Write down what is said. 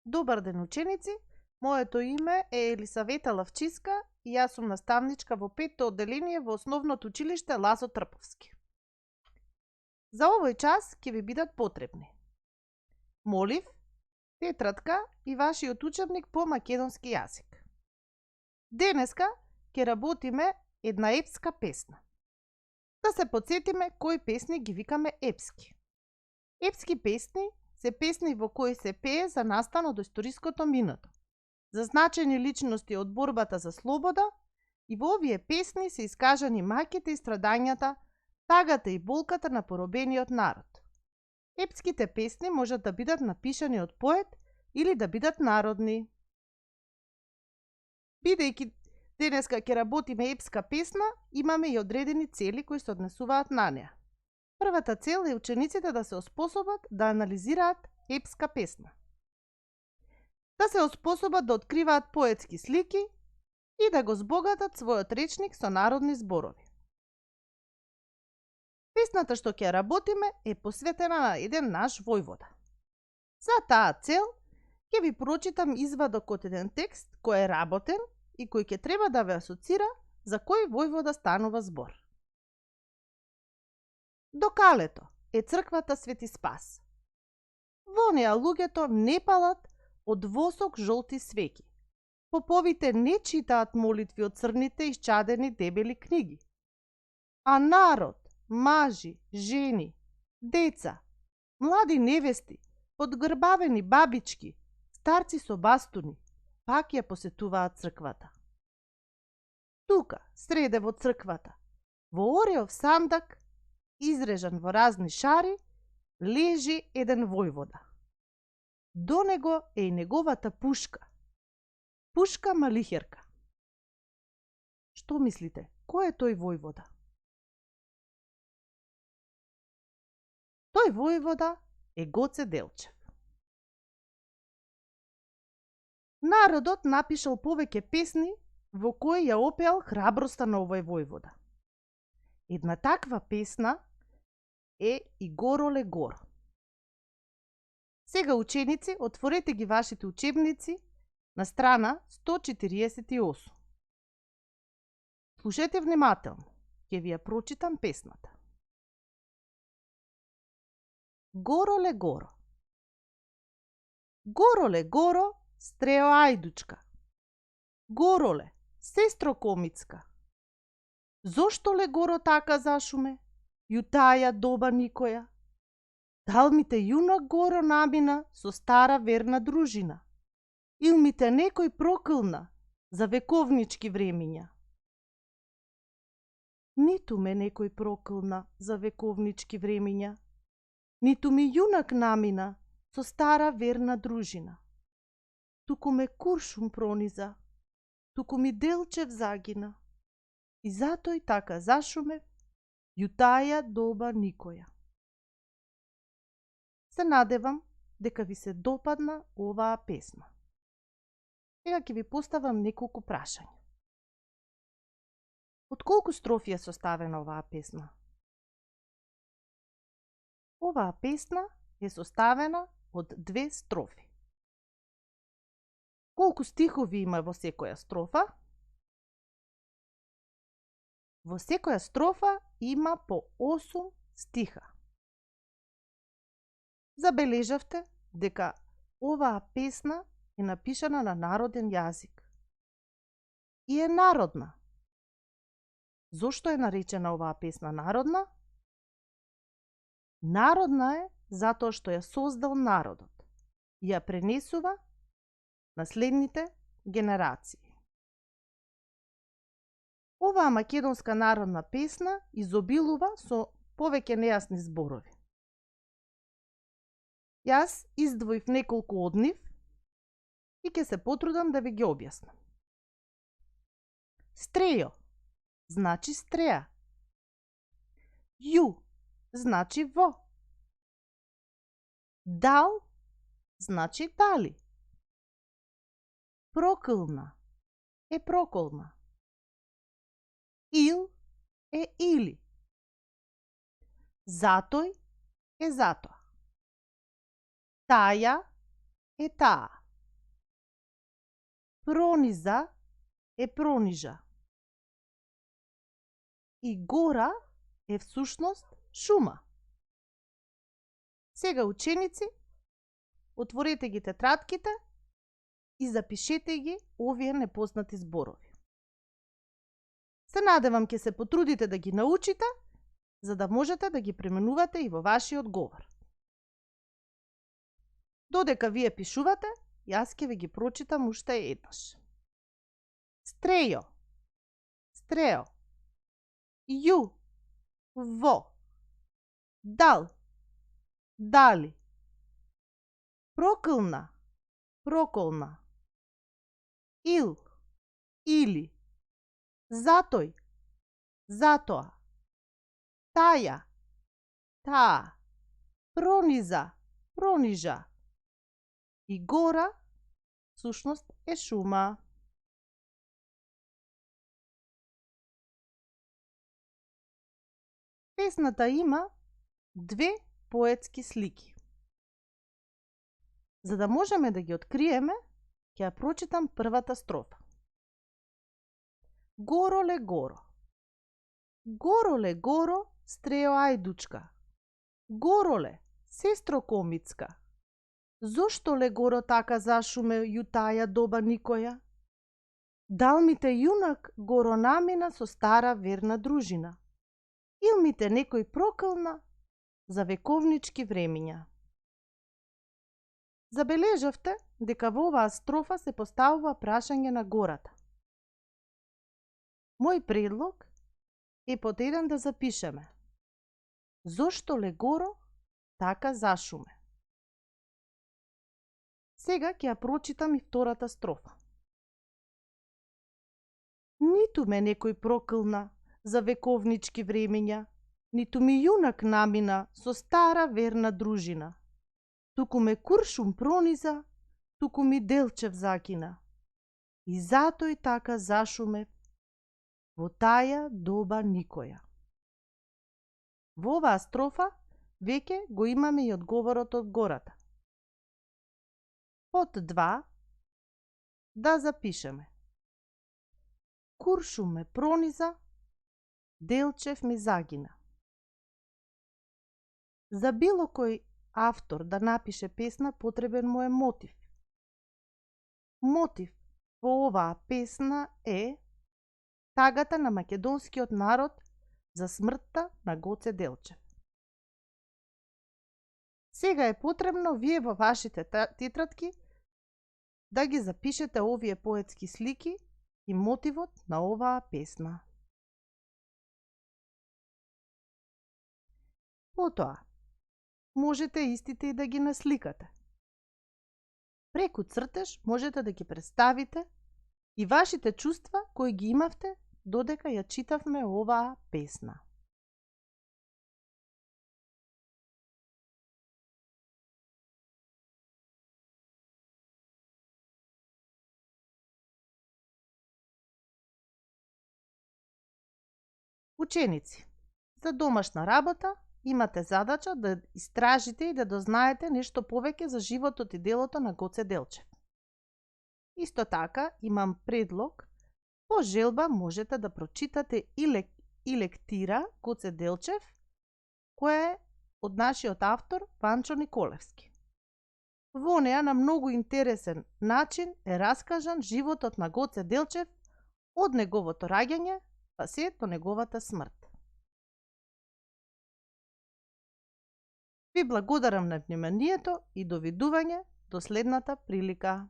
Добар ден, ученици! Моето име е Елисавета Лавчиска и јас сум наставничка во 5-то одделение во Основното училиште Лазо Трповски. За овој час ќе ви бидат потребни: молив, тетрадка и вашиот учебник по македонски јазик. Денеска ќе работиме една епска песна. Да се потсетиме кои песни ги викаме епски. Епски песни се песни во кои се пее за настан од историското минато, за значени личности од борбата за слобода, и во овие песни се искажани маќите и страдањата, тагата и болката на поробениот народ. Епските песни можат да бидат напишани од поет или да бидат народни. Бидејќи денеска ќе работиме епска песна, имаме и одредени цели кои се однесуваат на неа. Првата цел е учениците да се оспособат да анализираат епска песна. Да се оспособат да откриваат поетски слики и да го збогатат својот речник со народни зборови. Песната што ќе работиме е посветена на еден наш војвода. За таа цел ќе ви прочитам извадок од еден текст кој е работен и кој ќе треба да ве асоцира за кој војвода станува збор. До калето е црквата Свети Спас. Во неа луѓето не палат од восок жолти свеќи. Поповите не читаат молитви од црните исчадени дебели книги. А народ, мажи, жени, деца, млади невести, подгрбавени бабички, старци со бастуни, пак ја посетуваат црквата. Тука, среде во црквата, во ореов сандак, изрежан во разни шари, лежи еден војвода. До него е и неговата пушка. Пушка Малихерка. Што мислите, кој е тој војвода? Тој војвода е Гоце Делчев. Народот напишал повеќе песни во кои ја опеал храброста на овој војвода. Една таква песна е И Гороле Горо. Сега, ученици, отворете ги вашите учебници на страна 148. Слушајте внимателно, ќе ви ја прочитам песната. Гороле Горо. Гороле Горо, стрео ајдучка. Гороле, сестро комицка. Зошто ле Горо така зашуме? Ју таја доба никоја. Дал ми те јунак Горо намина со стара верна дружина? Ил ми те некој прокълна за вековнички времиња? Ниту ме некој прокълна за вековнички времиња, ниту ми јунак намина со стара верна дружина. Туку ме куршум прониза, туку ми Делчев загина, и затој така зашумев, ју таја доба никоја. Се надевам дека ви се допадна оваа песна. Сега ќе ви поставам неколку прашања. Од колку строфи е составена оваа песна? Оваа песна е составена од 2 строфи. Колку стихови има во секоја строфа? Во секоја строфа има по 8 стиха. Забележавте дека оваа песна е напишана на народен јазик и е народна. Зошто е наречена оваа песна народна? Народна е затоа што ја создал народот и ја пренесува на следните генерации. Оваа македонска народна песна изобилува со повеќе нејасни зборови. Јас издвоив неколку од нив и ќе се потрудам да ви ги објаснам. Стрејо значи стреја. Ју значи во. Дал значи дали. Прокълна е проколна. Ил е или. Затој е затоа. Таја е таа. Прониза е пронижа. И гора е всушност шума. Сега, ученици, отворете ги тетрадките и запишете ги овие непознати зборови. Се надевам ќе се потрудите да ги научите, за да можете да ги применувате и во вашиот говор. Додека вие пишувате, јас ќе ви ги прочитам уште еднаш. Стрејо, стрео. Ју, во. Дал, дали. Прокълна, проколна. Ил, или. Затој, затоа. Таја, таа. Прониза, пронижа. И гора, всушност, е шума. Песната има две поетски слики. За да можеме да ги откриеме, ќе ја прочитам првата строфа. Гороле горо. Гороле горо, стрео ајдучка. Гороле, сестро комицка. Зошто ле горо така зашуме ју таја доба никоја? Дал ми те јунак горо намина со стара верна дружина? Ил ми те некој прокълна за вековнички времиња? Забележавте дека во оваа строфа се поставува прашање на гората. Мој предлог е под еден да запишеме: зошто ле горо така зашуме? Сега ќе ја прочитам и втората строфа. Ниту ме некој прокълна за вековнички времења, ниту ми јунак намина со стара верна дружина. Туку ме куршум прониза, туку ми делчев закина. И затој така зашумев во таја доба никоја. Во оваа строфа веќе го имаме и одговорот од гората. Под 2 да запишеме: куршум ме прониза, делчев ми загина. За било кој автор да напише песна потребен му е мотив. Мотив во оваа песна е тагата на македонскиот народ за смртта на Гоце Делчев. Сега е потребно вие во вашите тетрадки да ги запишете овие поетски слики и мотивот на оваа песна. Потоа, можете истите и да ги насликате. Преку цртеж можете да ги представите и вашите чувства кои ги имавте додека ја читавме оваа песна. Ученици, за домашна работа имате задача да истражите и да дознаете нешто повеќе за животот и делото на Гоце Делчев. Исто така, имам предлог, по желба можете да прочитате и лектира Гоце Делчев, која е од нашиот автор Ванчо Николевски. Во неа на многу интересен начин е раскажан животот на Гоце Делчев од неговото раѓање па се до неговата смрт. Ви благодарам на вниманието и довидување до следната прилика.